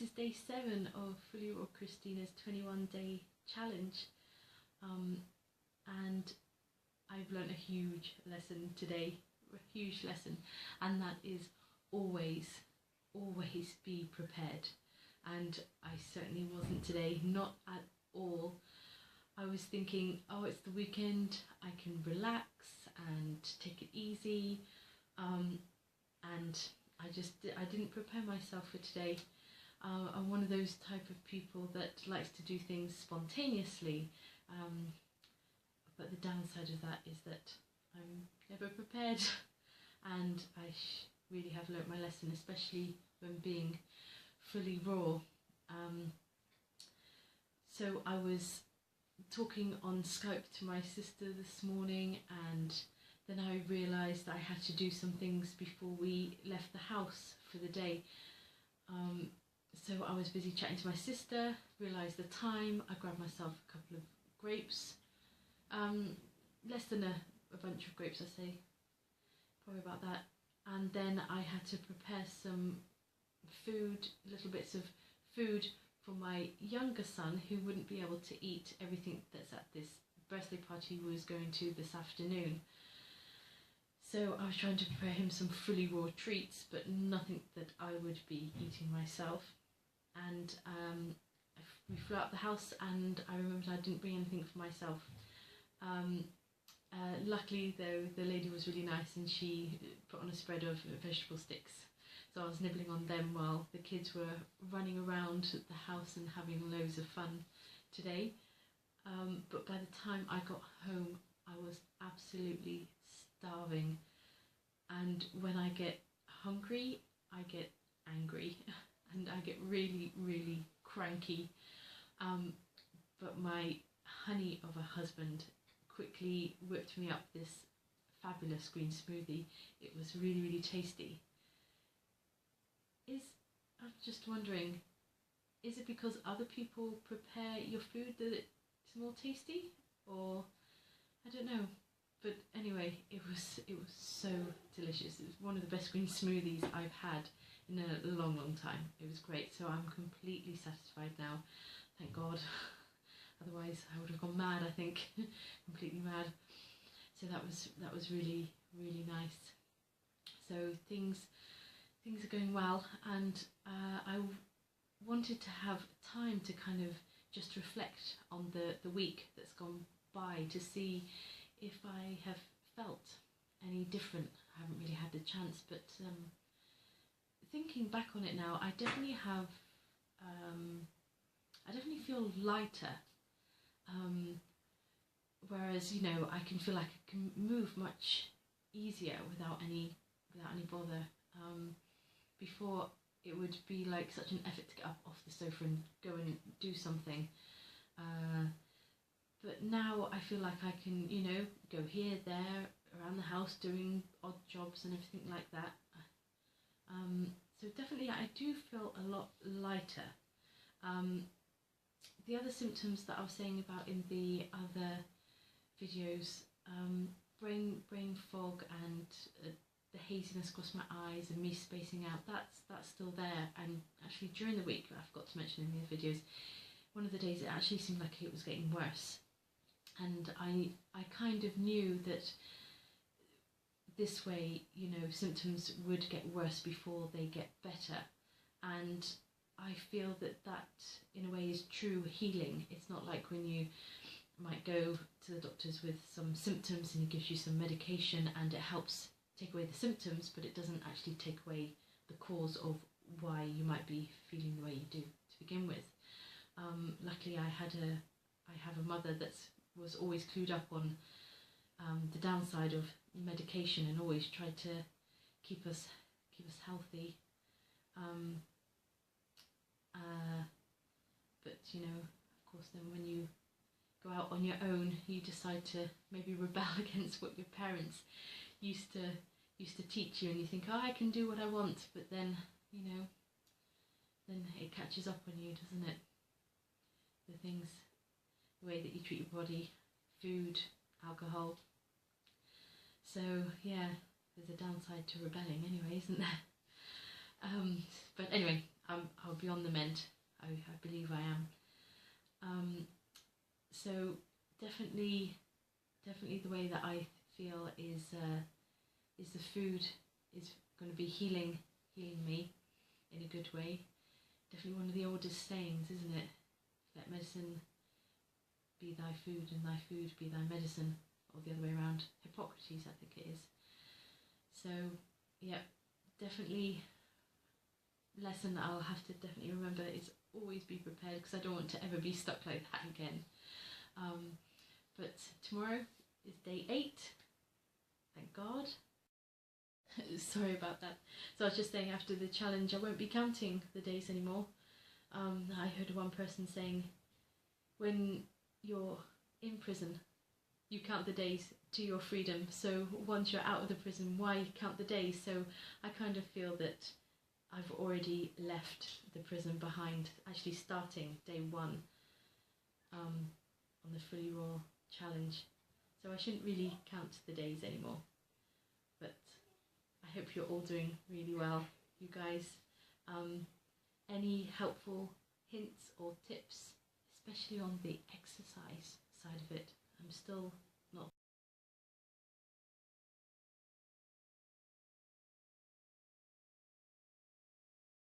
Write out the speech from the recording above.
this is day 7 of FullyRaw Kristina's 21-day challenge, and I've learned a huge lesson today, a huge lesson, and that is always be prepared. And I certainly wasn't today, not at all. I was thinking, oh, it's the weekend, I can relax and take it easy, and I didn't prepare myself for today. I'm one of those type of people that likes to do things spontaneously, but the downside of that is that I'm never prepared, and I really have learnt my lesson, especially when being fully raw. So I was talking on Skype to my sister this morning, and then I realised I had to do some things before we left the house for the day. So I was busy chatting to my sister, realised the time, I grabbed myself a couple of grapes, less than a bunch of grapes, I say, probably about that, and then I had to prepare some food, little bits of food for my younger son, who wouldn't be able to eat everything that's at this birthday party we was going to this afternoon. So I was trying to prepare him some fully raw treats, but nothing that I would be eating myself. And we flew out the house, and I remembered I didn't bring anything for myself. Luckily though, the lady was really nice, and she put on a spread of vegetable sticks. So I was nibbling on them while the kids were running around the house and having loads of fun today. But by the time I got home, I was absolutely starving. And when I get hungry, I get angry, and I get really cranky. But my honey of a husband quickly whipped me up this fabulous green smoothie. It was really tasty. I'm just wondering, is it because other people prepare your food that it's more tasty? Or I don't know. But anyway, it was so delicious. It was one of the best green smoothies I've had in a long time. It was great. So I'm completely satisfied now, thank God. Otherwise I would have gone mad, I think. Completely mad. So that was really nice. So things are going well, and I wanted to have time to kind of just reflect on the week that's gone by, to see if I have felt any different. I haven't really had the chance, but thinking back on it now, I definitely have, I definitely feel lighter, whereas, you know, I can feel like I can move much easier without any bother. Before, it would be like such an effort to get up off the sofa and go and do something. But now I feel like I can, you know, go here, there, around the house, doing odd jobs and everything like that. So definitely I do feel a lot lighter. The other symptoms that I was saying about in the other videos, brain fog and the haziness across my eyes and me spacing out, that's still there. And actually during the week, I forgot to mention in these videos, one of the days it actually seemed like it was getting worse, and I kind of knew that this way, you know, symptoms would get worse before they get better, and I feel that in a way is true healing. It's not like when you might go to the doctors with some symptoms and he gives you some medication and it helps take away the symptoms, but it doesn't actually take away the cause of why you might be feeling the way you do to begin with. Luckily I have a mother that was always clued up on the downside of medication and always tried to keep us healthy. But you know, of course, then when you go out on your own, you decide to maybe rebel against what your parents used to teach you, and you think, oh, I can do what I want, but then, you know, then it catches up on you, doesn't it? The way that you treat your body, food, alcohol. So yeah, there's a downside to rebelling anyway, isn't there? But anyway, I'll be on the mend. I believe I am. So definitely the way that I feel is the food is going to be healing me in a good way. Definitely one of the oldest sayings, isn't it? Let medicine be thy food and thy food be thy medicine, or the other way around. Hippocrates, I think it is. So yeah, definitely lesson that I'll have to definitely remember is always be prepared, because I don't want to ever be stuck like that again. But tomorrow is day 8, thank God. Sorry about that. So I was just saying, after the challenge I won't be counting the days anymore. I heard one person saying, when you're in prison you count the days to your freedom, so once you're out of the prison, why count the days? So I kind of feel that I've already left the prison behind, actually starting day 1 on the FullyRaw challenge. So I shouldn't really count the days anymore. But I hope you're all doing really well, you guys. Any helpful hints or tips, especially on the exercise side of it? I'm still